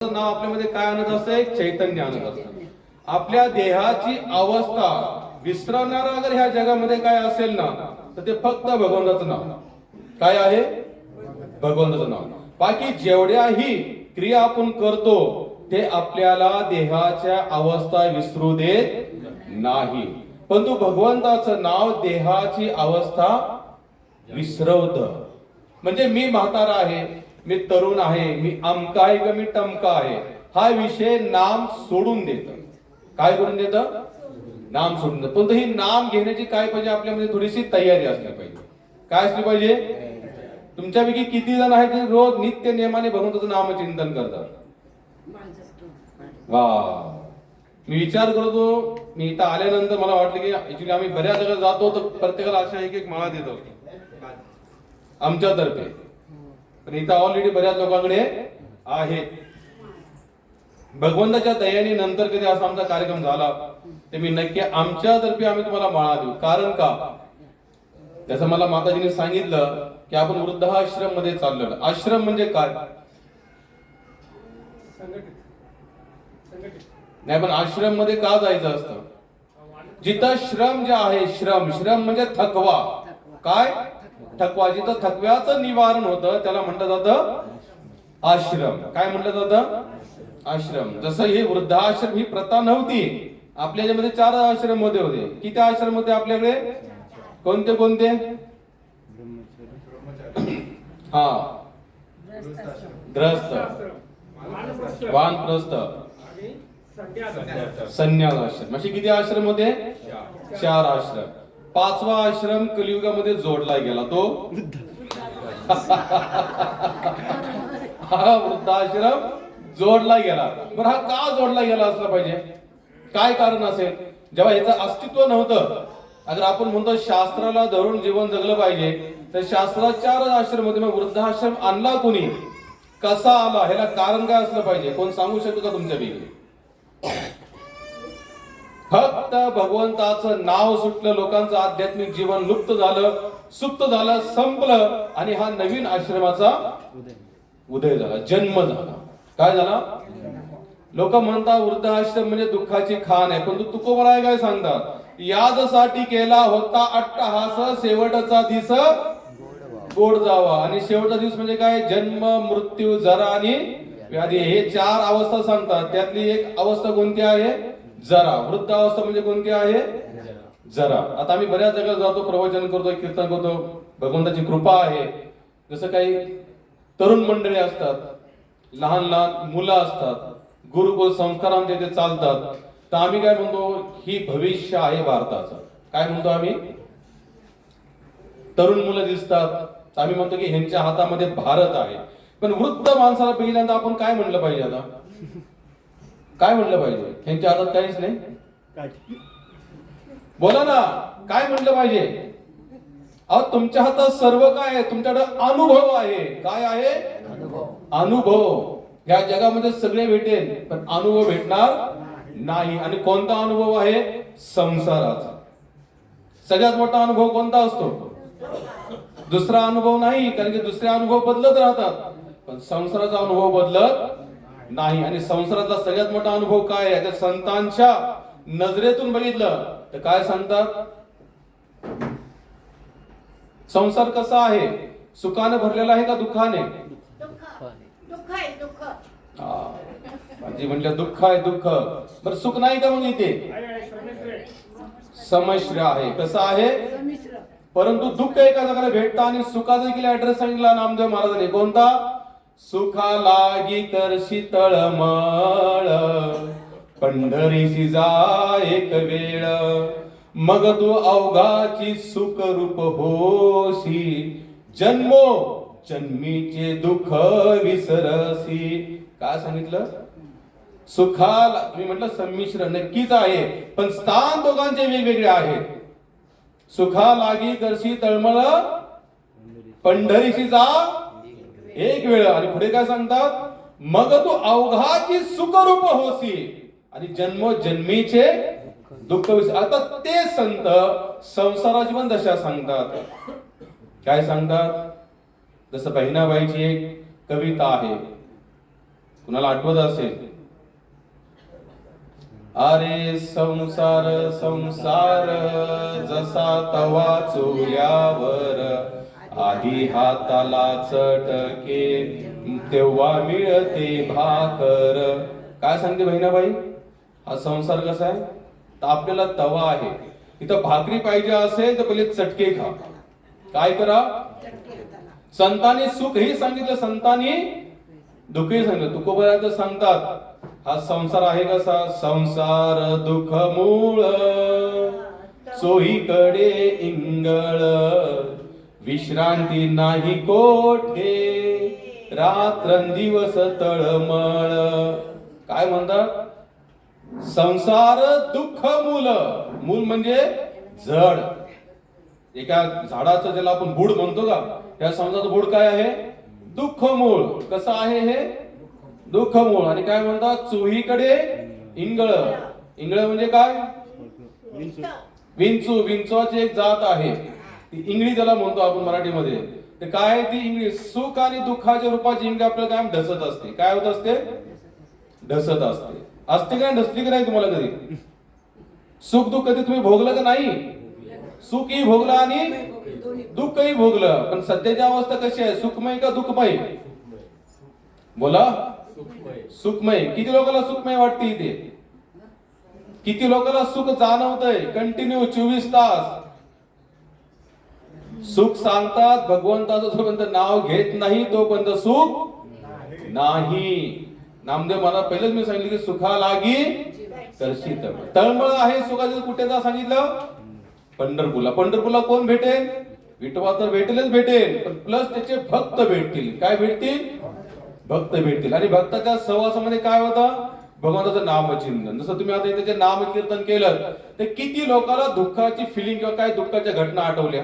नाव आपल्यामध्ये काय आणत असतं? एक चैतन्य आणत असतं. आपल्या देहाची अवस्था विसरणारा अगर ह्या जगामध्ये काय असेल ना, तर ते फक्त भगवंताचं नाव. काय आहे? भगवंताचं नाव. बाकी जेवढ्याही क्रिया आपण करतो ते आपल्याला देहाच्या अवस्था विसरू देत नाही, परंतु भगवंताचं नाव देहाची अवस्था विसरवतं. म्हणजे मी म्हातारा आहे, मी तरुण आहे, मी अमका आहे का मी टमका आहे, हा विषय नाम सोडून देतं. काय करून देतं? नाम सोडून देतं. पण ही नाम घेण्याची काय पाहिजे? आपल्यामध्ये थोडीशी तयारी असली पाहिजे. काय असली पाहिजे? तुमच्यापैकी किती जण आहेत जे रोज नित्य नियमाने भगवंताचं नामचिंतन करतात? वा, मी विचार करतो, मी इथं आल्यानंतर मला वाटलं की ऍक्च्युली आम्ही बऱ्याच जागा जातो तर प्रत्येकाला अशा एक माळा देतो आमच्यातर्फे, पण इथं ऑलरेडी बऱ्याच लोकांकडे आहेत. भगवंताच्या दयाने नंतर कधी असा आमचा कार्यक्रम झाला तर मी नक्की आमच्यातर्फे आम्ही तुम्हाला माळा देऊ. कारण का? जसं मला माताजीने सांगितलं की आपण वृद्धाश्रम मध्ये चाललेलो. आश्रम म्हणजे काय? नाही, पण आश्रम मध्ये का जायचं असतं? जिथं श्रम जे आहे, श्रम म्हणजे थकवा. काय? थकवा. जिथं थकव्याचं निवारण होतं त्याला म्हटलं जातं आश्रम. काय म्हटलं जातं? आश्रम. जसं हे वृद्धाश्रम ही प्रथा नव्हती. आपल्या याच्यामध्ये 4 आश्रम मध्ये होते. किती आश्रम होते आपल्याकडे? कोणते कोणते? हा, ग्रस्त, वानप्रस्थ, संन्यास आश्रम. असे किती आश्रम होते? 4 आश्रम. 5वा आश्रम कलियुगामध्ये जोडला गेला, तो हा वृद्धाश्रम जोडला गेला. पण हा का जोडला गेला असला पाहिजे? काय कारण असेल? जेव्हा याचं अस्तित्व नव्हतं, अगर आपण म्हणतो शास्त्राला धरून जीवन जगलं पाहिजे, तर शास्त्रात 4 आश्रम होते. मग वृद्धाश्रम आणला कोणी? कसा आला? ह्याला कारण काय असलं पाहिजे? कोण सांगू शकतो का तुमच्यापैकी? फक्त भगवंताचं नाव सुटलं, लोकांचं आध्यात्मिक जीवन लुप्त झालं, सुप्त झालं, संपलं, आणि हा नवीन आश्रमाचा उदय झाला, जन्म झाला. काय झाला? लोक म्हणतात वृद्धाश्रम म्हणजे दुःखाची खाण आहे, पण तुकोबराय काय सांगतात? याजसाठी केला होता अट्टहास, शेवटचा दिस गोड जावा. आणि शेवटचा दिवस म्हणजे काय? जन्म, मृत्यू, जरा आणि व्याधी. हे 4 अवस्था सांगतात. त्यातली एक अवस्था कोणती आहे? जरा. वृद्ध अवस्था म्हणजे कोणती आहे? जरा. आता आम्ही बऱ्याच जागा जातो, प्रवचन करतो, कीर्तन करतो, भगवंताची कृपा आहे. जसं काही तरुण मंडळी असतात, लहान लहान मुलं असतात, गुरुकुल संस्कारांमध्ये ते चालतात, तर आम्ही काय म्हणतो? ही भविष्य आहे भारताचं. काय म्हणतो आम्ही? तरुण मुलं दिसतात, आम्ही म्हणतो की ह्यांच्या हातामध्ये भारत आहे. पण वृद्ध माणसाला पहिल्यांदा आपण काय म्हणलं पाहिजे? आता काय म्हणलं पाहिजे? ह्यांच्या हातात काहीच नाही. बोला ना, काय म्हणलं पाहिजे? अहो, तुमच्या हातात सर्व काय आहे? तुमच्याकडे अनुभव आहे. काय आहे? अनुभव. या जगामध्ये सगळे भेटेल, पण अनुभव भेटणार नाही. आणि कोणता अनुभव आहे? संसाराचा. सगळ्यात मोठा अनुभव कोणता असतो? दुसरा अनुभव नाही, कारण की दुसरे अनुभव बदलत राहतात, पण संसाराचा अनुभव बदलत नाही. आणि संसारातला सगळ्यात मोठा अनुभव काय आहे? त्या संतांच्या नजरेतून बघितलं तर काय सांगतात? संसार कसा आहे? सुखाने भरलेला आहे का दुःखाने? म्हटलं दुःख आहे, दुःख. बरं, सुख नाही का? मग इथे संमिश्र आहे. कसं आहे? परंतु दुःख एका जगाला भेटतं, आणि सुखाचा देखील ऍड्रेस सांगितला नामदेव महाराजांनी. कोणता? सुखा लागी करशी तळमळ, पंढरीशी जा एक वेळ, मग तू अवघाची सुख रूप होशी, जन्मो जन्मीचे दुःख विसरसी. काय सांगितलं? सुखाला मी म्हटलं संमिश्र नक्कीच आहे, पण स्थान दोघांचे वेगवेगळे आहेत. सुखा लागी करशी तळमळ, पंढरीशी जा एक वेळ, आणि पुढे काय सांगतात? मग तू अवघाची सुखरूप होसी, आणि जन्मो जन्मीचे दुःख विसर. आता ते संत संसाराची पण दशा सांगतात. काय सांगतात? जसं बहिणाबाईची एक कविता आहे, कुणाला आठवत असेल, अरे संसार संसार जसा तवा चुल्यावर, आधी हाताला चटके तेव्हा मिळते भाकर. काय सांगते बहिणाबाई, हा संसार कसा आहे, तर आपल्याला तवा आहे, इथं भाकरी पाहिजे असेल तर पहिले चटके खा. काय करा, संतांनी सुखही सांगितलं, संतांनी दुःखही सांगितलं. तुकोबराय सांगतात, हा संसार आहे कसा, संसार दुःख मूळ सोहीकडे इंगळ, विश्रांती नाही कोठे रात्रंदिवस तळमळ. काय म्हणतात, संसार दुःख मूल, मूल म्हणजे जड. एका झाडाचं ज्याला आपण बुड म्हणतो का, त्या संसाराचं बुड काय आहे, दुःख मूळ. कसं आहे हे दुःख मूळ. आणि काय म्हणतात, चोहीकडे इंगळ. इंगळ म्हणजे काय, विंचू. विंचूची एक जात आहे, ती इंगळी त्याला म्हणतो आपण मराठीमध्ये. ते काय, ती इंगळी सुख आणि दुःखाच्या रूपाची इंगळी आपल्याला काय ढसत असते. काय होत असते, ढसत असते. असते काय, ढसली की नाही तुम्हाला कधी, सुख दुःख कधी तुम्ही भोगलं का नाही, सुखही भोगलं आणि दुःखही भोगलं. पण सध्याची अवस्था कशी आहे, सुखमय का दुःखमय, बोला, सुखमय. किती लोकांना सुखमय वाटते इथे, किती लोकांना सुख जाणवतंय कंटिन्यू 24 तास. सुख सांगतात भगवंताचं जोपर्यंत नाव घेत नाही तोपर्यंत सुख नाही. नामदेव मला पहिलेच मी सांगितलं की सुखा लागी करशी तळमळ. तळमळ आहे सुखाचं, कुठे जा सांगितलं, पंढरपूरला. पंढरपूरला कोण भेटेल, विठोबा तर भेटेलच भेटेल, पण प्लस त्याचे भक्त भेटतील. काय भेटतील, भक्त भेटतील. आणि भक्ताच्या सहवासामध्ये काय होतं, भगवंताचं नामचिंतन. जसं तुम्ही आता त्याचे नामकीर्तन केलं तर किती लोकांना दुःखाची फिलिंग किंवा काय दुःखाच्या घटना आठवल्या.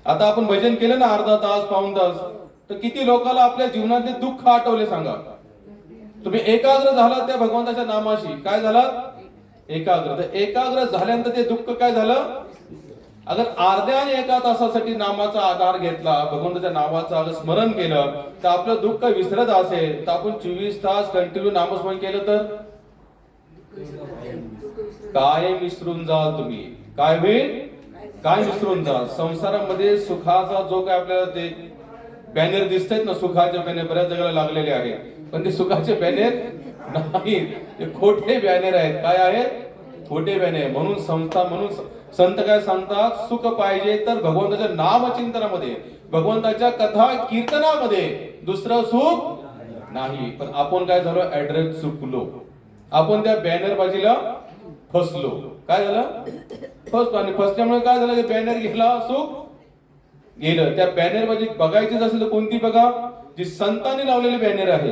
आता आपण भजन केलं ना अर्धा तास पाऊण तास, तर किती लोकांना आपल्या जीवनातले दुःख आठवले सांगा. तुम्ही एकाग्र झालात त्या भगवंताच्या नामाशी, काय झालात, एकाग्र. तर एकाग्र झाल्यानंतर ते दुःख काय झालं, अगर अर्ध्या आणि एका तासासाठी नामाचा आधार घेतला, भगवंताच्या नावाचं अगर स्मरण केलं तर आपलं दुःख विसरत असेल, तर आपण 24 तास कंटिन्यू नामस्मरण केलं तर काय विसरून जाल तुम्ही, काय होईल, काय विसरून जाल. संसारामध्ये सुखाचा जो काय आपल्याला ते बॅनर दिसतात ना, सुखाचे बॅनर बऱ्याच जगाला लागलेले आहेत, पण ते सुखाचे बॅनर नाही, ते खोटे बॅनर आहेत. काय आहेत, खोटे बॅनर. म्हणून संत काय सांगतात, सुख पाहिजे तर भगवंताच्या नामचिंतनामध्ये, भगवंताच्या कथा कीर्तनामध्ये, दुसरं सुख नाही. पण आपण काय झालो, ऍड्रेस चुकलो, आपण त्या बॅनर बाजीला फसलो. काय झालं, फसलो. आणि फसल्यामुळे काय झालं, बॅनर गेला, सुख गेलं. त्या बॅनर बाजी बघायचीच असेल तर कोणती बघा, जी संतांनी लावलेली बॅनर आहे.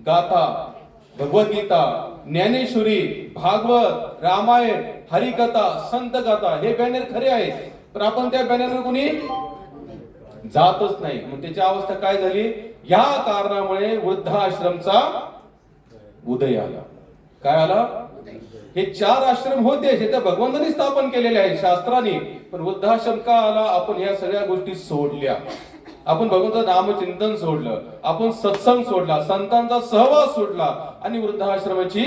गाथा, भगवद्गीता, ज्ञानेश्वरी, भागवत, रामायण, हरिकथा, संत गाथा, हे बॅनर खरे आहेत. पण आपण त्या बॅनरवर कोणी जातच नाही. मग त्याची अवस्था काय झाली, या कारणामुळे वृद्धाश्रमचा उदय आला. काय आला, हे 4 आश्रम होते हे तर भगवंतांनी स्थापन केलेले आहेत शास्त्राने. पण वृद्धाश्रम का आला, आपण या सगळ्या गोष्टी सोडल्या. आपण भगवंताचं नामचिंतन सोडलं, आपण सत्संग सोडला, संतांचा सहवास सोडला आणि वृद्धाश्रमाची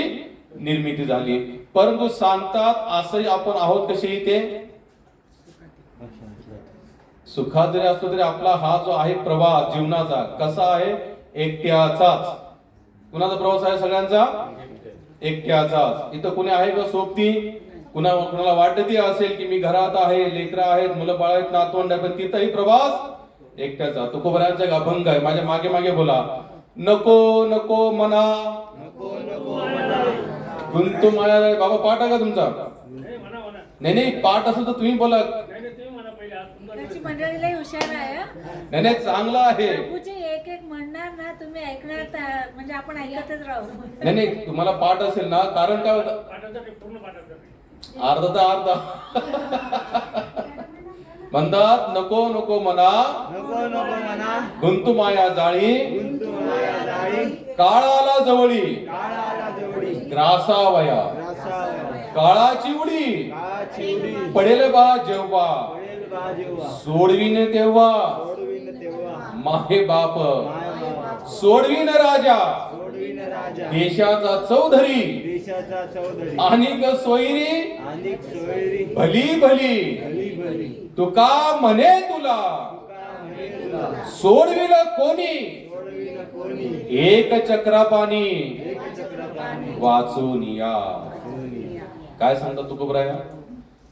निर्मिती झाली. परंतु सांगतात असंही आपण आहोत कसे इथे, सुखात जरी असतो तरी आपला हा जो आहे प्रवास जीवनाचा कसा आहे, एकट्याचाच. कुणाचा प्रवास आहे, सगळ्यांचा एकट्याचाच. इथं कुणी आहे का सोबती, कुणाला वाटती असेल की मी घरात आहे, लेकरं आहेत, मुलं बाळ आहेत, नातवंड आहे, पण तिथंही प्रवास एकट्याचा. तुकोबरायांचा एक अभंग आहे, माझ्या मागे मागे बोला. नको नको मना, गुंतू माया. बाबा पाठ आहे का तुमचा, नाही नाही पाठ असेल तर तुम्ही बोला. मंडळीला हुशार आहे, नाही नाही चांगलं आहे. एक एक म्हणणार ना, तुम्ही ऐकणार, म्हणजे आपण ऐकतच राहू. नाही नाही तुम्हाला पाठ असेल ना, कारण काय होतं, अर्धा तर अर्धा म्हणतात. नको नको मना, नको नको मना, गुंतू माया जाळी, गुंतू माया जाळी, काळाला जवळी, काळाला जवळी, ग्रासावया, ग्रासावया, काळाची उडी, काळाची उडी, पडेल बा जेव्हा, पडेल बा जेव्हा, सोडविने तेव्हा, सोडविन तेव्हा, माहे बाप माय बाप, सोडवीन राजा सोडविन राजा देशाचा चौधरी देशाचा चौधरी अनिक सोयरी अनेक सोयरी भली भली भली भली तुका म्हणे तुला तुका म्हणे तुला सोडविल कोणी सोडविन कोणी एक चक्रापाणी एक चक्रपाणी वाचून या. काय सांगता तुकोबराया?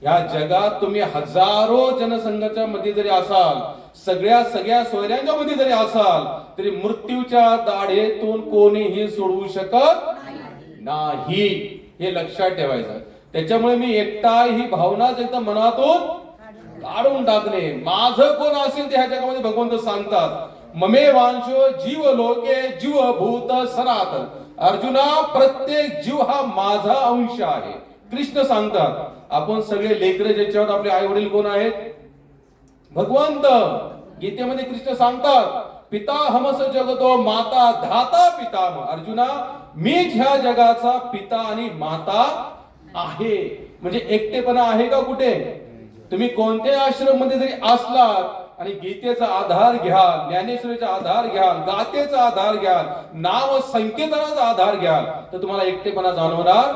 या जगात तुम्ही हजारो जनसंघाच्या मध्ये जरी असाल, सगळ्या सोयऱ्यांच्या मध्ये जरी असाल, तरी मृत्यूच्या दाढेतून कोणीही सोडवू शकत नाही, हे लक्षात ठेवायचं. त्याच्यामुळे मी एकटा ही भावनाच एकदम मनातून काढून टाकणे. माझं कोण असेल ते ह्या जगामध्ये भगवंत सांगतात, ममे वांशो जीव लोके जीव भूत सनातन. अर्जुना, प्रत्येक जीव हा माझा अंश आहे. कृष्ण सांगतात, आपण सगळे लेकरे ज्याच्यावर आपले आई वडील कोण आहेत? भगवंत. गीतेमध्ये कृष्ण सांगतात, पिता हमस जगतो माता धाता पितामह. अर्जुना, मीच ह्या जगाचा पिता आणि माता आहे. म्हणजे एकटेपणा आहे का कुठे? तुम्ही कोणत्याही आश्रम मध्ये जरी असलात आणि गीतेचा आधार घ्याल, ज्ञानेश्वरीचा आधार घ्याल, गातेचा आधार घ्याल, नाव संकेतनाचा आधार घ्याल, तर तुम्हाला एकटेपणा जाणवणार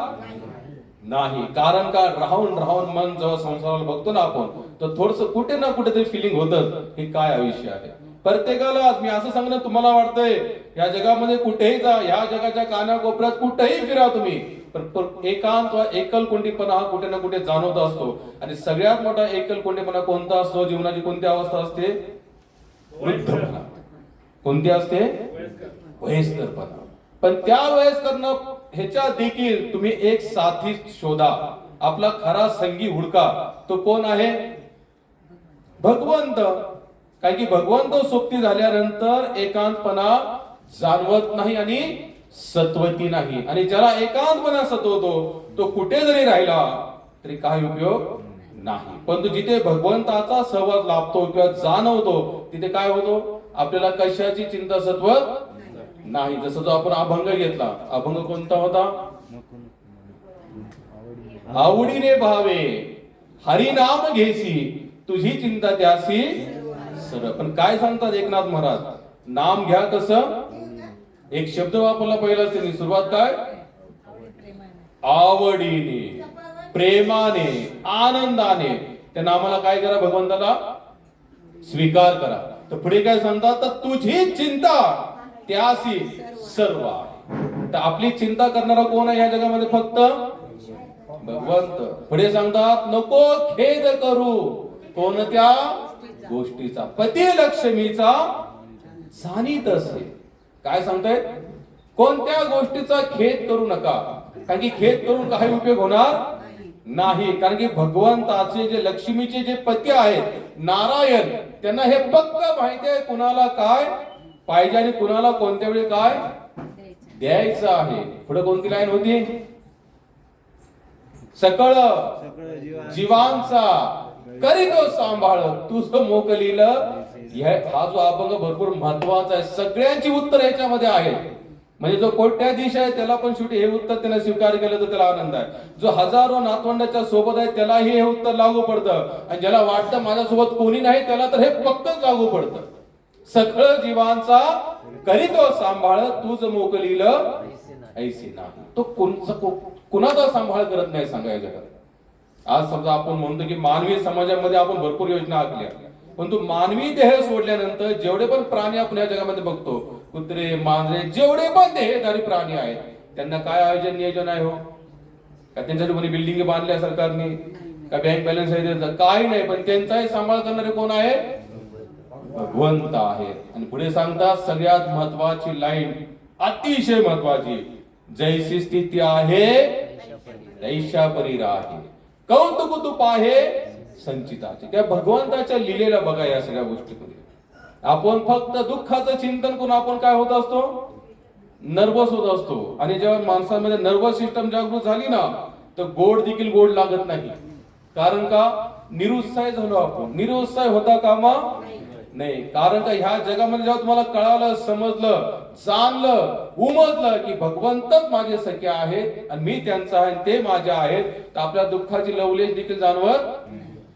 नाही. कारण का, राहून राहून मन जेव्हा संसाराला बघतो ना आपण, तर थोडस कुठे ना कुठे तरी फिलिंग होतं, हे काय आयुष्य आहे. प्रत्येकाला मी असं सांगणं, तुम्हाला वाटतंय या जगामध्ये कुठेही जा, या जगाच्या कानाकोपऱ्यात कुठेही फिरा तुम्ही, पण एकांत वा एकलकोंडीपणा हा कुठे ना कुठे जाणवत असतो. आणि सगळ्यात मोठा एकलकोंडीपणा कोणता असतो? जीवनाची कोणती अवस्था असते? वृद्धपणा. कोणती असते? वयस्करपणा. पण त्या वयस्करनं ह्याच्या देखील तुम्ही एक साथी शोधा, आपला खरा संगी हुडका. तो कोण आहे? भगवंत. कारण की भगवंत सोबती झाल्यानंतर एकांतपणा जाणवत नाही आणि सत्वती नाही. आणि ज्याला एकांतपणा सत्वतो तो कुठे जरी राहिला तरी काही उपयोग नाही. परंतु जिथे भगवंताचा सहवास लाभतो किंवा जाणवतो, तिथे काय होतो? आपल्याला कशाची चिंता सत्वत नाही. जसं जो आपण अभंग घेतला, अभंग कोणता होता? आवडीने भावे हरिनाम घेसी, तुझी चिंता त्यासी सरळ. पण काय सांगतात एकनाथ महाराज? नाम घ्या कसं? एक शब्द वापरला पहिलाच त्यांनी. सुरुवात काय? आवडीने, प्रेमाने, आनंदाने त्या नामाला काय करा? भगवंताला स्वीकार करा. तर पुढे काय सांगतात? तर तुझी चिंता त्यासी सर्व आहे. तर आपली चिंता करणारा कोण आहे या जगामध्ये? फक्त भगवंत. पुढे सांगतात, नको खेद करू कोणत्या गोष्टीचा, पती लक्ष्मीचा जाणीत असे. काय सांगतायत? कोणत्या गोष्टीचा खेद करू नका. कारण की खेद करून काही उपयोग होणार नाही. कारण की भगवंताचे जे लक्ष्मीचे जे पती आहेत नारायण, त्यांना हे पक्क माहिती आहे कुणाला काय पाहिजे आणि कुणाला कोणत्या वेळी काय द्यायचं आहे. पुढे कोणती लाईन होती? सकळ जीवांचा करीतो सांभाळ तुझं मोकलीलं. हा जो अभंग भरपूर महत्वाचा आहे. सगळ्यांची उत्तर याच्यामध्ये आहेत. म्हणजे जो कोट्याधीश आहे त्याला पण शेवटी हे उत्तर त्याला स्वीकार केलं तर त्याला आनंद आहे. जो हजारो नातवंडाच्या सोबत आहे त्यालाही हे उत्तर लागू पडतं. आणि ज्याला वाटतं माझ्यासोबत कोणी नाही त्याला तर हे पक्कच लागू पडतं. सकळ जीवांचा करीतो सांभाळ तुझ मोकलीलं ऐसी नाही. तो कुणाचा सांभाळ करत नाही सांगा या जगात. आज समजा आपण म्हणतो की मानवी समाजामध्ये आपण भरपूर योजना आखल्या, परंतु मानवी देह सोडल्यानंतर जेवढे पण प्राणी आपण या जगामध्ये बघतो, कुत्रे, मांजरे, जेवढे पण देहधारी प्राणी आहेत, त्यांना काय आयोजन नियोजन आहे हो? का त्यांच्यासाठी कोणी बिल्डिंग बांधल्या सरकारने? का बँक बॅलन्स आहे त्यांचा? काही नाही. पण त्यांचाही सांभाळ करणारे कोण आहे? भगवंत आहे. आणि पुढे सांगतात सगळ्यात महत्वाची लाईन, अतिशय महत्वाची, जैसी स्थिती आहे तैशा परी राहे, कौतुक तू पाहे संचिताचे. त्या भगवंताच्या लीलेला बघा या सगळ्या गोष्टीमध्ये. आपण फक्त दुःखाचं चिंतन करून आपण काय होत असतो? नर्वस होत असतो. आणि जेव्हा माणसांमध्ये नर्वस सिस्टम जागृत झाली ना, तर गोड देखील गोड लागत नाही. कारण का? निरुत्साह झालो आपण. निरुत्साह होता कामा नाही. कारण का ह्या जगामध्ये जेव्हा तुम्हाला कळालं, समजलं, जाणलं, उमजलं की भगवंतच माझे सखे आहेत आणि मी त्यांचा आहे, ते माझे आहेत, तर आपल्या दुःखाची लवलेश देखील जाणवत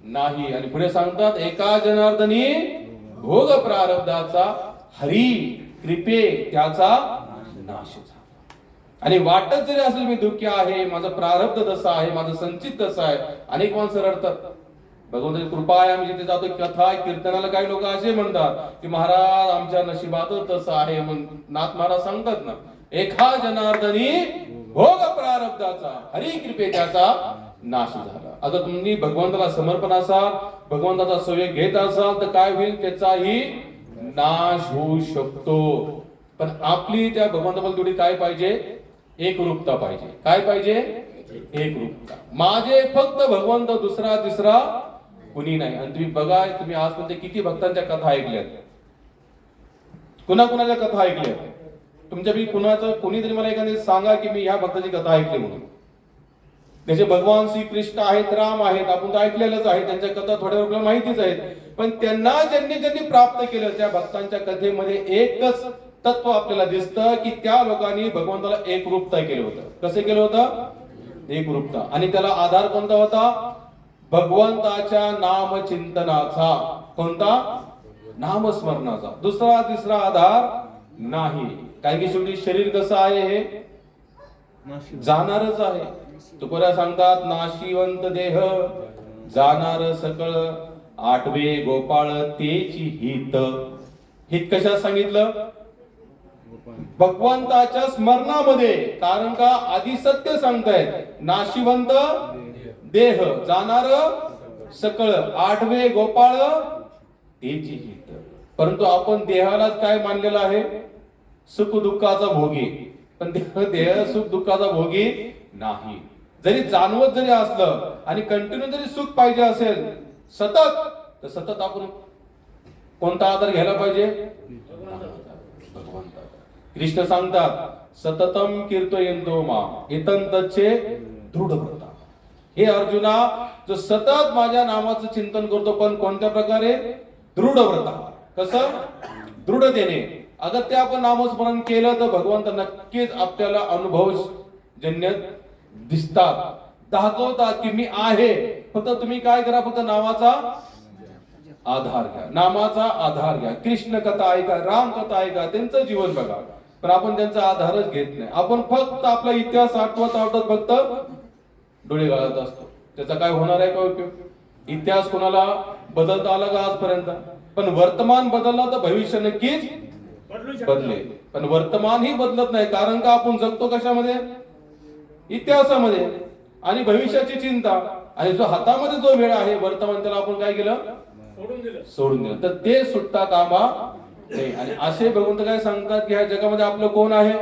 नाही. आणि पुढे सांगतात, एका जनार्दनी भोग प्रारब्धाचा हरी कृपे त्याचा नाश झाला. आणि वाटत जरी असेल मी दुःखी आहे, माझं प्रारब्ध तसं आहे, माझं संचित तसं आहे. अनेक माणसं रडतात, भगवंताची कृपा आहे आम्ही जिथे जातो कथा कीर्तनाला काही लोक असे म्हणतात की महाराज आमच्या नशिबातच तसं आहे. मग नाथ महाराज सांगतात ना, एका जनार्दनी भोग प्रारब्धाचा हरी कृपे त्याचा नाश झाला. अगर तुम्ही भगवंताला समर्पण असाल, भगवंताचा संयोग घेत असाल तर काय होईल, त्याचाही नाश होऊ शकतो. पण आपली त्या भगवंताबद्दल तेवढी काय पाहिजे, एकरूपता पाहिजे. काय पाहिजे, एकरूपता. माझे फक्त भगवंत, दुसरा तिसरा कुणी नाही. आणि तुम्ही बघा, तुम्ही आजपर्यंत किती भक्तांच्या कथा ऐकल्यात, कुणाकुणाच्या कथा ऐकल्यात तुमच्यापैकी कुणाचं, कोणी तरी मला एखादी सांगा की मी ह्या भक्ताची कथा ऐकली म्हणून. त्याचे भगवान श्रीकृष्ण आहेत, राम आहेत, आपण तर ऐकलेलंच आहे, त्यांच्या कथा थोड्या आपल्याला माहितीच आहेत. पण त्यांना ज्यांनी प्राप्त केलं त्या भक्तांच्या कथेमध्ये एकच तत्व आपल्याला दिसतं की त्या लोकांनी भगवंताला एकरूपता केलं होतं. कसं केलं होतं, एकरूपता. आणि त्याला आधार कोणता होता, भगवंताच्या नामचिंतनाचा. कोणता, नामस्मरणाचा. दुसरा तिसरा आधार नाही. कारण की शेवटी शरीर कसं आहे, हे जाणारच आहे. तुकोऱ्या सांगतात, नाशिवंत देह जाणार सकळ, आठवे गोपाळ तेची हित. हित कशात सांगितलं, भगवंताच्या स्मरणामध्ये. कारण का, आधी सत्य सांगतायत, नाशिवंत देह जाणार सकळ, आठवे गोपाळ तेची हित. परंतु आपण देहालाच काय मानलेलं आहे, सुख दुःखाचा भोगी. पण देह सुख दुःखाचा भोगी नाही. जरी जाणवत जरी असलं आणि कंटिन्यू जरी सुख पाहिजे असेल सतत, तर सतत आपण कोणता आधार घ्यायला पाहिजे, भगवंता. कृष्ण सांगतात, सततम कीर्तयन्तो माम एतंतचे दृढव्रता. हे अर्जुना, जो सतत माझ्या नामाचं चिंतन करतो, पण कोणत्या प्रकारे, दृढव्रता. कसं, दृढतेने. अगर ते आपण नामस्मरण केलं तर भगवंत नक्कीच आपल्याला अनुभव जन्य दिसतात, दाखवतात की मी आहे. फक्त तुम्ही काय करा, फक्त नामाचा आधार घ्या, नामाचा आधार घ्या. कृष्ण कथा ऐका, राम कथा ऐका, त्यांचं जीवन बघा. पण आपण त्यांचा आधारच घेत नाही. आपण फक्त आपला इतिहास आठवत फक्त डोळे गाळत असतो. त्याचा काय होणार आहे का उपयोग? इतिहास कोणाला बदलता आला का आजपर्यंत? पण वर्तमान बदलला तर भविष्य नक्कीच बदलेल. पण वर्तमान ही बदलत नाही. कारण का, आपण जगतो कशामध्ये, इतिहासामध्ये. आणि भविष्याची चिंता, आणि जो हातामध्ये जो वेळ आहे वर्तमान, त्याला आपण काय केलं, सोडून दिलं. तर ते सुटता कामा नाही. आणि असे भगवंत काय सांगतात की ह्या जगामध्ये आपलं कोण आहे,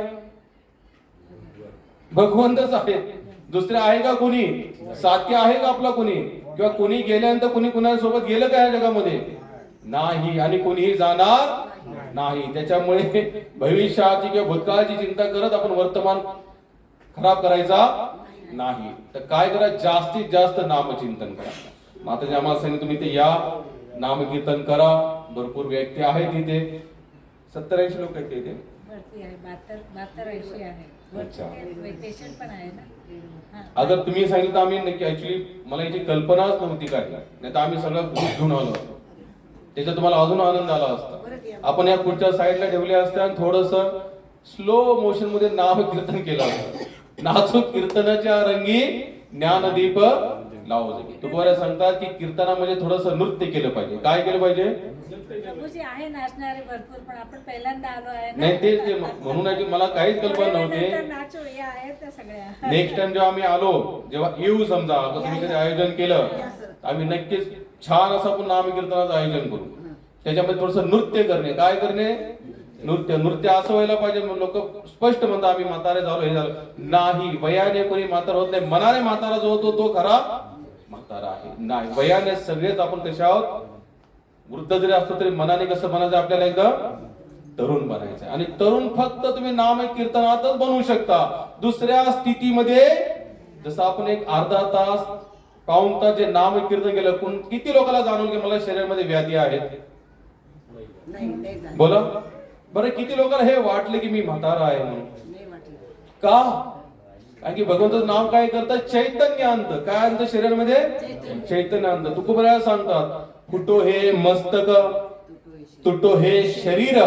भगवंतच आहे. दुसरे आहे का कोणी, साथी आहे का आपला कोणी, किंवा कोणी गेल्यानंतर कोणी कुणा सोबत गेलं का या जगामध्ये, नाही. आणि कोणीही जाणार नाही. त्याच्यामुळे भविष्याची किंवा भूतकाळाची चिंता करत आपण वर्तमान खराब करायचा नाही. तर काय करा, जास्तीत जास्त नामचिंतन करा. माताजी आम्हाला सांगितलं, तुम्ही ते या, नामकीर्तन करा. भरपूर व्यक्ती आहेत तिथे, 70-80 लोक आहेत तिथे. भरती आहे, 72-80 आहे. अच्छा. पेशंट पण आहे ना. अगर तुम्ही सांगितलं आम्ही नक्की, ऍक्च्युली मला याची कल्पनाच नव्हती काय, नाही तर आम्ही सगळं ग्रुप घेऊन आलो असतो. त्याच्यात तुम्हाला अजून आनंद आला असता. आपण या पुढच्या साईडला ठेवले असते आणि थोडस स्लो मोशन मध्ये नाम कीर्तन केलं असतं. नाचूक कीर्तनाच्या रंगी ज्ञानदीप लावू जगी. तुकोऱ्या सांगतात की कीर्तनामध्ये थोडस नृत्य केलं पाहिजे. काय केलं पाहिजे, प्रभूजी आहे नाचणारे भरपूर, पण आपण पहिल्यांदा आलो आहे ना. नाही ते म्हणून मला काहीच कल्पना नव्हती. नाचू या आहेत त्या सगळ्या. नेक्स्ट टाइम जेव्हा आम्ही आलो, जेव्हा येऊ, समजा तुम्ही कधी आयोजन केलं, आम्ही नक्कीच छान असं आपण नामकीर्तनाचं आयोजन करू. त्याच्यामध्ये थोडस नृत्य करणे. काय करणे, नृत्य असं व्हायला पाहिजे. लोक स्पष्ट म्हणतात आम्ही म्हातारे झालो, हे झालं. नाही, वयाने कोणी म्हातारा होत नाही. मनाने म्हातारा जो होतो तो खरा म्हातारा आहे. नाही, वयाने सगळेच आपण कशा आहोत, वृद्ध जरी असतो तरी मनाने कसं बनायचं, आपल्याला एकदम तरुण बनायचं. आणि तरुण फक्त तुम्ही नाम कीर्तनातच बनवू शकता. दुसऱ्या स्थितीमध्ये जसं आपण एक अर्धा तास पाऊण तास जे नाम कीर्तन केलं, किती लोकांना जाणून की मला शरीरामध्ये व्याधी आहेत, बोला बरं, किती लोकांना हे वाटले की मी म्हातारा आहे म्हणून? का? कारण की भगवंताचं नाव काय करतात, चैतन्य आणतं. काय आणतं शरीरामध्ये, चैतन्य आणतं. तुकोबराया सांगतात, फुटो हे मस्तक तुटो हे शरीर,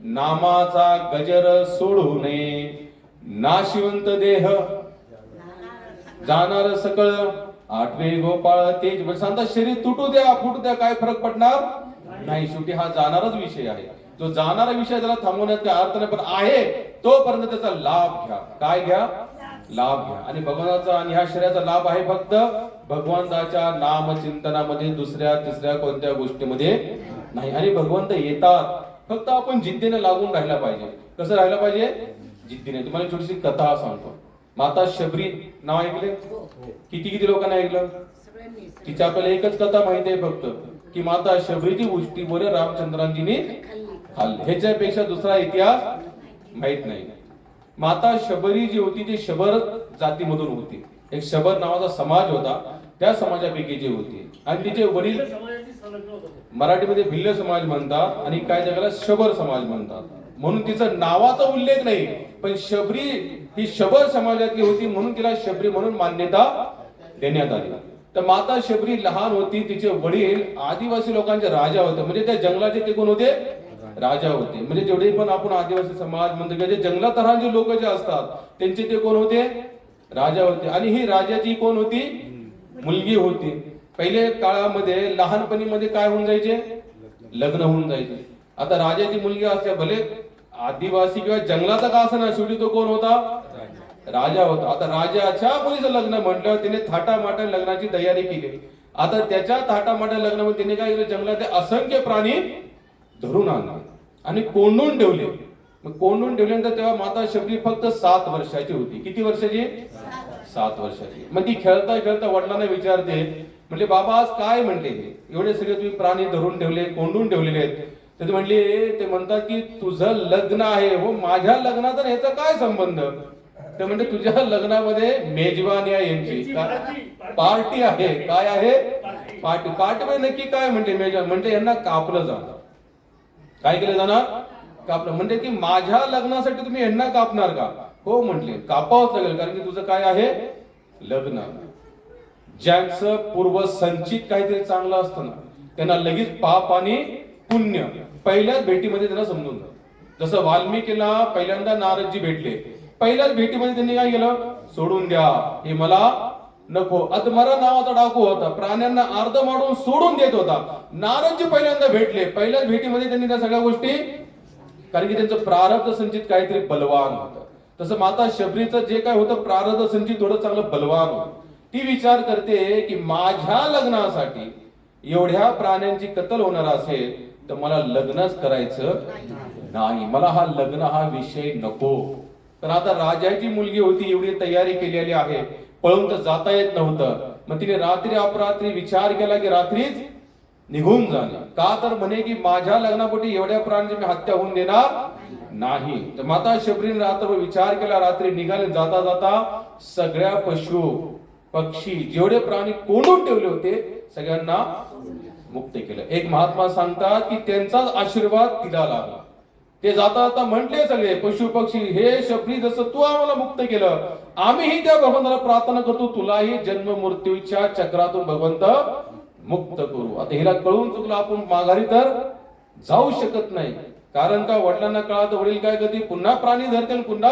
नामाचा गजर सोडू नये, नाशिवंत देह जाणार सकळ, आठवे गोपाळ तेज. म्हणजे सांगता शरीर तुटू द्या फुटू द्या काय फरक पडणार नाही, शेवटी हा जाणारच विषय आहे. जो जाणारा विषय त्याला थांबवण्यात काय अर्थ नाही, पण आहे तोपर्यंत त्याचा लाभ घ्या. काय घ्या? लाभ घ्या. आणि भगवानाचा आणि ह्या शरीराचा लाभ आहे फक्त भगवंताच्या नामचिंतनामध्ये, दुसऱ्या तिसऱ्या कोणत्या गोष्टीमध्ये नाही. आणि भगवंत येतात, फक्त आपण जिद्दीने लागून राहायला पाहिजे. कसं राहायला पाहिजे? जिद्दीने. तुम्हाला छोटीशी कथा सांगतो. माता शबरी नाव ऐकले? किती लोकांना ऐकलं? तिच्या आपल्याला एकच कथा माहिती आहे फक्त, की माता शबरीची गोष्टी बोले रामचंद्रांजीने खाल्ली. ह्याच्यापेक्षा दुसरा इतिहास माहित नाही. माता शबरी जी होती ती शबर जातीमधून होती. एक शबर नावाचा समाज होता, त्या समाजापैकी जी होती. आणि तिचे वडील मराठीमध्ये भिल्ल समाज म्हणतात आणि काय जगाला शबर समाज म्हणतात, म्हणून तिचा नावाचा उल्लेख नाही. पण शबरी ही शबर समाजातली होती म्हणून तिला शबरी म्हणून मान्यता देण्यात आली. तर माता शबरी लहान होती, तिचे वडील आदिवासी लोकांचे राजा होते. म्हणजे त्या जंगलाचे ते कोण होते? राजा होते. म्हणजे जेवढे पण आपण आदिवासी समाज म्हणतो की जे जंगलात राहणारे लोक जे असतात त्यांचे ते कोण होते? राजा होते. आणि ही राजाची कोण होती? मुलगी होती. पहिले काळामध्ये लहानपणीमध्ये काय होऊन जायचे? लग्न होऊन जायचे. आता राजाची मुलगी असते, भले आदिवासी किंवा जंगलाचा का असं ना, शेवटी तो कोण होता? राजा होता. आता राजाच्या मुलीचं लग्न म्हटलं, तिने थाटामाटा लग्नाची तयारी केली. आता त्याच्या थाटामाटा लग्नामध्ये तिने काय केलं? जंगलात असंख्य प्राणी धरून आणले आणि कोंडून ठेवले. मग कोंडून ठेवल्यानंतर तेव्हा माता शबरी फक्त 7 वर्षाची होती. किती वर्षाची? 7 वर्षाची. मग ती खेळता खेळता वडिलांना विचारते, म्हणजे बाबा आज काय म्हणले, एवढे सगळे तुम्ही प्राणी धरून ठेवले, कोंडून ठेवलेले आहेत. तर ते म्हणले, ते म्हणतात की तुझं लग्न आहे. हो, माझ्या लग्नाचा ह्याचा काय संबंध? ते म्हणजे तुझ्या लग्नामध्ये मेजवानी आहे, यांची पार्टी आहे. काय आहे? पार्टी. पार्टी म्हणजे नक्की काय म्हणते? मेजवान म्हणजे यांना कापलं जाणार. काय केलं जाणार? कापलं. म्हणजे की माझ्या लग्नासाठी तुम्ही यांना कापणार का? हो म्हटले, कापावंच लागेल, कारण की तुझं काय आहे? लग्न. ज्यांचं पूर्व संचित काहीतरी चांगलं असतं ना, त्यांना लगेच पाप आणि पुण्य पहिल्याच भेटीमध्ये त्यांना समजून जातं. जसं वाल्मिकीला पहिल्यांदा नारदजी भेटले, पहिल्याच भेटीमध्ये त्यांनी काय केलं? सोडून द्या, हे मला नको. अदमरा नावाचा डाकू होता, प्राण्यांना अर्ध मारून सोडून देत होता. नारदजी पहिल्यांदा भेटले, पहिल्याच भेटीमध्ये त्यांनी त्या सगळ्या गोष्टी, कारण की त्यांचं प्रारब्ध संचित काहीतरी बलवान होतं. तसं माता शबरीचं जे काय होतं प्रारब्ध संचित थोडं चांगलं बलवान होतं. ती विचार करते की माझ्या लग्नासाठी एवढ्या प्राण्यांची कत्तल होणार असेल तर मला लग्नच करायचं नाही, मला हा लग्न हा विषय नको. तर आता राजाची मुलगी होती, एवढी तयारी केलेली आहे, पळून तर जाता येत नव्हतं. मग तिने रात्री अपरात्री विचार केला की रात्रीच निघून जाणे. का तर म्हणे की माझ्या लग्नापोटी एवढ्या प्राण्यांची मी हत्या होऊन देणार नाही. तर माता शबरीने रात्रभर विचार केला, रात्री निघाले. जाता जाता सगळ्या पशु पक्षी जेवढे प्राणी कोंडून ठेवले होते सगळ्यांना मुक्त केलं. एक महात्मा सांगतात की त्यांचाच आशीर्वाद तिला लागला. ते जाता जाता म्हटले सगळे पशु पक्षी, हे शबरी जसं तू आम्हाला मुक्त केलं, आम्हीही त्या भगवंताला प्रार्थना करतो तुलाही जन्म मृत्यूच्या चक्रातून भगवंत मुक्त करू. आता हिला कळून चुकलं, आपण माघारी तर जाऊ शकत नाही. कारण का वडिलांना कळत, वडील काय करते? पुन्हा प्राणी धरते आणि पुन्हा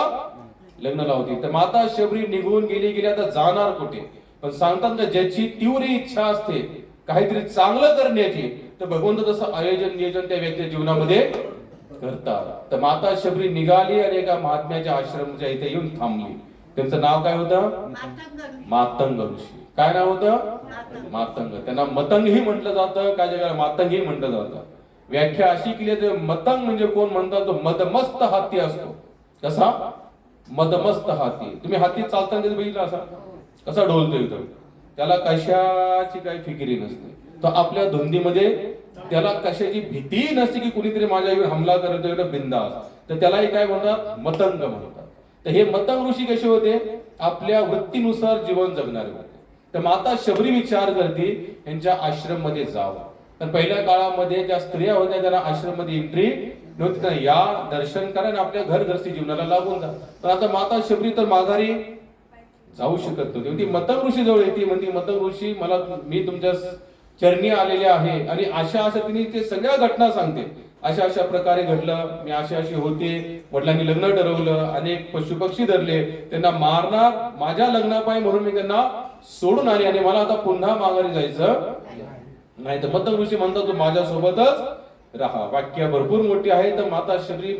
लग्न लावते. तर माता शबरी निघून गेली. आता जाणार कुठे? पण सांगतात का ज्याची तीव्र इच्छा असते काहीतरी चांगलं करण्याची, तर भगवंत तसं आयोजन नियोजन त्या व्यक्ती जीवनामध्ये करतात. तर माता शबरी निघाली आणि एका महात्म्याच्या आश्रमाच्या इथे येऊन थांबली. त्यांचं नाव काय होतं? मातंग ऋषी. काय नाव होतं? मातंग. त्यांना मतंगही म्हटलं जातं, काय जगाला मातंगही म्हटलं जातं. व्याख्या अशी केली तर मतंग म्हणजे कोण म्हणतात? तो मदमस्त हाती असतो. कसा? मदमस्त हाती. तुम्ही हाती चालताना कधी बघितला असा? कसा डोलतोय तो? त्याला कशाची काही फिकिरी नसते. तो आपल्या धुंदीमध्ये, त्याला कशाची भीती नसते की कुणीतरी माझ्यावर हमला करतोय, बिंदास. तर त्यालाही काय म्हणतात? मतंग म्हणतात. तर हे मतंग ऋषी कसे होते? आपल्या वृत्तीनुसार जीवन जगणारे होते. तर माता शबरी विचार करते यांच्या आश्रम मध्ये जावं. तर पहिल्या काळामध्ये ज्या स्त्रिया होत्या त्यांना आश्रम मध्ये एंट्री नव्हती. ना या दर्शन करा आणि आपल्या घर घरची जीवनाला लागून जा. पण आता माता शबरी तर माघारी जाऊ शकत नव्हती. ती मतंग ऋषी जवळ येते, म्हणते मतंग ऋषी मी तुमच्या चरणी आलेले आहे आणि अशा तिने ते सगळ्या घटना सांगते. अशा अशा प्रकारे घडलं, मी अशी अशी होते, वडिलांनी लग्न ठरवलं, अनेक पशुपक्षी धरले, त्यांना मारणार माझ्या लग्नापायी म्हणून मी त्यांना सोडून आले आणि मला आता पुन्हा माघारी जायचं नाही. तर मतंग ऋषी म्हणतात तू माझ्यासोबतच राहा. वाक्य भरपूर मोठी आहे. तर माता शबरी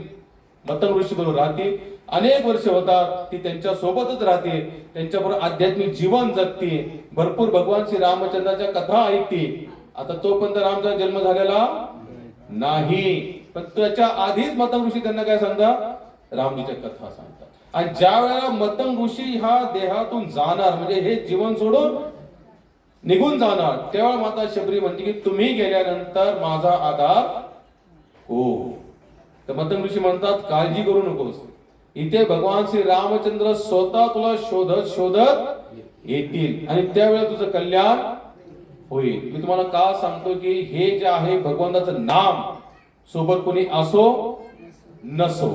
मतंग ऋषी बरोबर राहते, अनेक वर्ष होतात ती त्यांच्या सोबतच राहते, त्यांच्याबरोबर आध्यात्मिक जीवन जगते, भरपूर भगवान श्री रामचंद्राच्या कथा ऐकते. आता तोपर्यंत रामचा जन्म झालेला नाही, पण त्याच्या आधीच मतंग ऋषी त्यांना काय सांगतात, रामजीच्या कथा सांगतात. आणि ज्या वेळेला मतंग ऋषी ह्या देहातून जाणार, म्हणजे हे जीवन सोडून निघून जाणार, तेव्हा माता शबरी म्हणते की तुम्ही गेल्यानंतर माझा आधार हो. तर मतंग ऋषी म्हणतात काळजी करू नकोस, इथे भगवान श्री रामचंद्र स्वतः तुला शोधत शोधत येतील आणि त्यावेळेला तुझं कल्याण होईल. मी तुम्हाला का सांगतो की हे जे आहे भगवंताचं नाम, सोबत कोणी असो नसो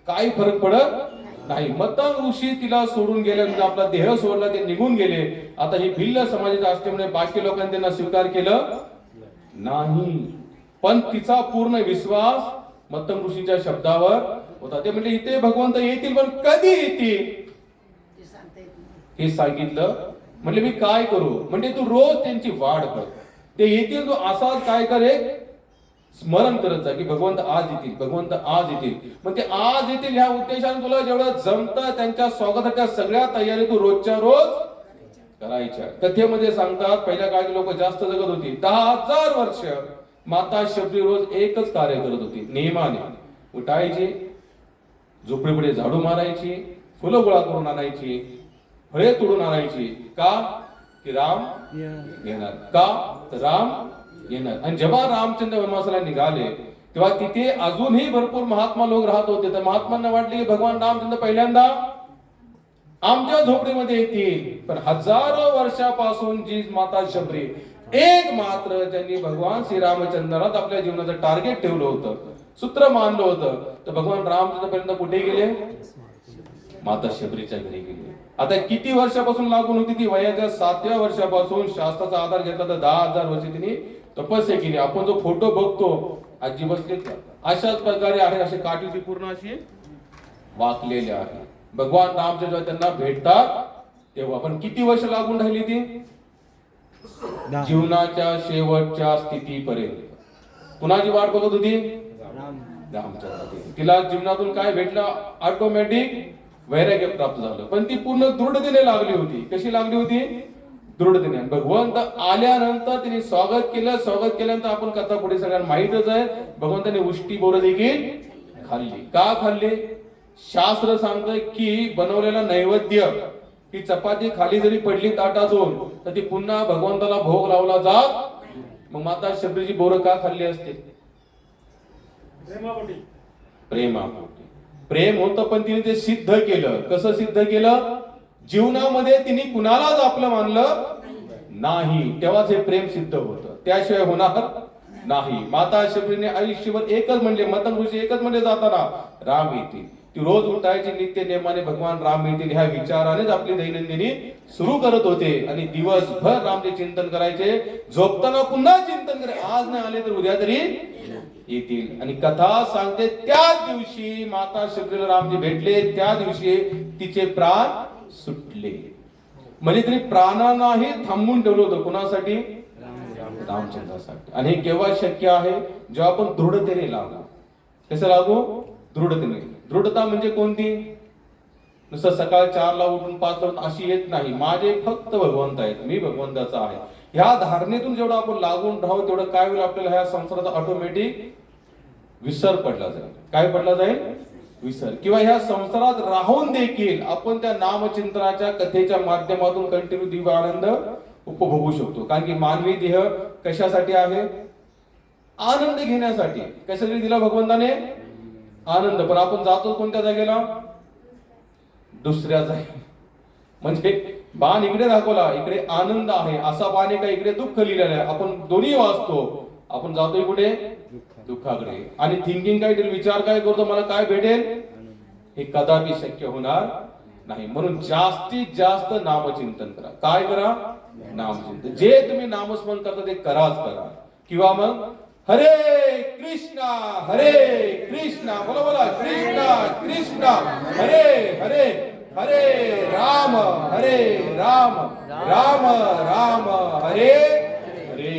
काही फरक पडत नाही. मतंग ऋषी तिला सोडून गेल्यानंतर आपला देह सोडला, ते निघून गेले. आता ही भिल्ल समाजाच्या असल्यामुळे बाकी लोकांनी त्यांना स्वीकार केलं नाही, पण तिचा पूर्ण विश्वास मतंग ऋषीच्या शब्दावर होता. ते म्हणजे इथे भगवंत येतील, पण कधी येतील हे सांगितलं. म्हणजे मी काय करू, म्हणजे तू रोज त्यांची वाट बघ, ते येतील, तू असाच काय कर, स्मरण करत जा की भगवंत आज येतील, भगवंत आज येतील. मग ते आज येतील ह्या उद्देशाने तुला जेवढं जमतं त्यांच्या स्वागताच्या सगळ्या तयारी तू रोजच्या रोज करायच्या. कथेमध्ये सांगतात पहिल्या काळी लोक जास्त जगत होती, 10,000 वर्ष माता शबरी रोज एकच कार्य करत होती, नेमाने उठायची, झोपडीपुढे झाडू मारायची, फुलं गोळा करून आणायची, फळे तोडून आणायची. का की राम येणार, का तर राम येणार. आणि जेव्हा रामचंद्र वनवासाला निघाले तेव्हा तिथे अजूनही भरपूर महात्मा लोक राहत होते. तर महात्मांना वाटले की भगवान रामचंद्र पहिल्यांदा आमच्या झोपडीमध्ये येतील. पण हजारो वर्षापासून जी माता शबरी एक मात्र ज्यांनी भगवान श्रीरामचंद्रात आपल्या जीवनाचं टार्गेट ठेवलं होतं, सूत्र मानलं होतं, तर भगवान रामचंद्र पर्यंत कुठे गेले, माता शबरीच्या घरी गेले. आता किती वर्षापासून लागून होती ती, वयाच्या 7व्या वर्षापासून शास्त्राचा आधार घेतला तर 10,000 वर्ष तिने तपस्या केली. आपण जो फोटो बघतो आजी बसले अशाच प्रकारे आहे, असे काठीची पूर्ण अशी वाकलेले आहे. भगवान रामचंद्र जेव्हा त्यांना भेटतात तेव्हा पण किती वर्ष लागून राहिली ती, जीवनाच्या शेवटच्या स्थितीपर्यंत कुणाची वाट बघत होती, रामचंद्र. तिला जीवनातून काय भेटलं, ऑटोमॅटिक वैराग्य प्राप्त झालं, पण ती पूर्ण दृढतेने लागली होती. कशी लागली होती, दृढतेने. भगवंत आल्यानंतर तिने स्वागत केलं, स्वागत केल्यानंतर आपण कथा पुढे सगळ्यांना माहितच आहे, भगवंताने उष्टी बोरं देखील खाल्ली. का खाल्ली, शास्त्र सांगतंय की बनवलेला नैवेद्य, ती चपाती खाली जरी पडली ताटातून तर ती पुन्हा भगवंताला भोग लावला जात. मग माता शबरीची बोरं का खाल्ली असते, प्रेमापोटी. प्रेम होतं, पण तिने ते सिद्ध केलं. कसं सिद्ध केलं, जीवनामध्ये तिने कुणालाच आपलं मानलं नाही, तेव्हाच हे प्रेम सिद्ध होतं, त्याशिवाय होणार नाही. माता शबरीने आयुष्यभर एकच म्हणले, मतंग ऋषी एकच म्हणले जाताना, राम येतील. ती रोज उठायची, नित्य नेमाने भगवान राम येतील ह्या विचारानेच आपली दैनंदिनी सुरू करत होते. आणि दिवसभर रामचे चिंतन करायचे, झोपताना पुन्हा चिंतन करायचे, आज नाही आले तर उद्या तरी येतील. आणि कथा सांगते त्याच दिवशी माता शबरीला रामजी भेटले, त्या दिवशी तिचे प्राण सुटले. म्हणजे तरी प्राणांनाही थांबून ठेवलं होतं, कुणासाठी, रामचंद्रासाठी. आणि हे केव्हा शक्य आहे, जेव्हा आपण दृढतेने लागू. कसं लागू, दृढतेने. दृढता म्हणजे कोणती, नुसतं सकाळ 4ला उठून 5ला उठून अशी येत नाही. माझे फक्त भगवंत आहेत, मी भगवंताचा आहे, ह्या धारणेतून जेवढं आपण लागून राहू तेवढं काय होईल, आपल्याला ह्या संसाराचा ऑटोमॅटिक विसर पडला जाईल. काय पडला जाईल, विसर. किंवा ह्या संसारात राहून देखील आपण त्या नामचिंतनाच्या कथेच्या माध्यमातून कंटिन्यू दिव्य आनंद उपभोगू शकतो. कारण की मानवी देह कशासाठी आहे, आनंद घेण्यासाठी. कशासाठी दिला भगवंताने, आनंद. पण आपण जातो कोणत्या जागेला, दुसऱ्या जागेला. म्हणजे बाण इकडे दाखवला, इकडे आनंद आहे, असा बाण आहे का इकडे दुःख लिहिलेलं आहे. आपण दोन्ही वाचतो, आपण जातोय कुठे, दुःखाकडे. आणि थिंकिंग काय, विचार काय करतो, मला काय भेटेल, हे कदापि शक्य होणार नाही. म्हणून जास्तीत जास्त नामचिंतन करा. काय करा, नामचिंतन. जे तुम्ही नामस्मरण करता ते कराच करा. किंवा मग हरे कृष्णा बोला बोला कृष्णा कृष्णा हरे हरे हरे राम राम राम हरे हरे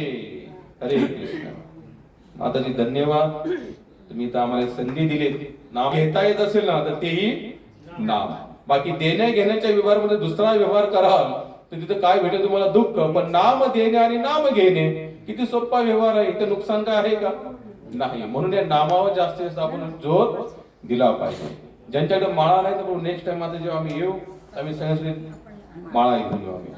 हरे कृष्ण. माताजी धन्यवाद, तुम्ही तर आम्हाला संधी दिली. नाम घेता येत असेल ना तर तेही नाम. बाकी देण्या घेण्याच्या व्यवहारामध्ये दुसरा व्यवहार कराल तर तिथं काय भेटेल तुम्हाला दुःख. पण नाम देणे आणि नाम घेणे किती सोपा व्यवहार आहे. इथं नुकसान काय आहे का? नाही. म्हणून या नामावर जास्तीत जास्त आपण जोर दिला पाहिजे. ज्यांच्याकडे माळा नाही तर नेक्स्ट टाइम आता जेव्हा आम्ही येऊ आम्ही सगळ्यांनी माळा घेऊन येऊ आम्ही.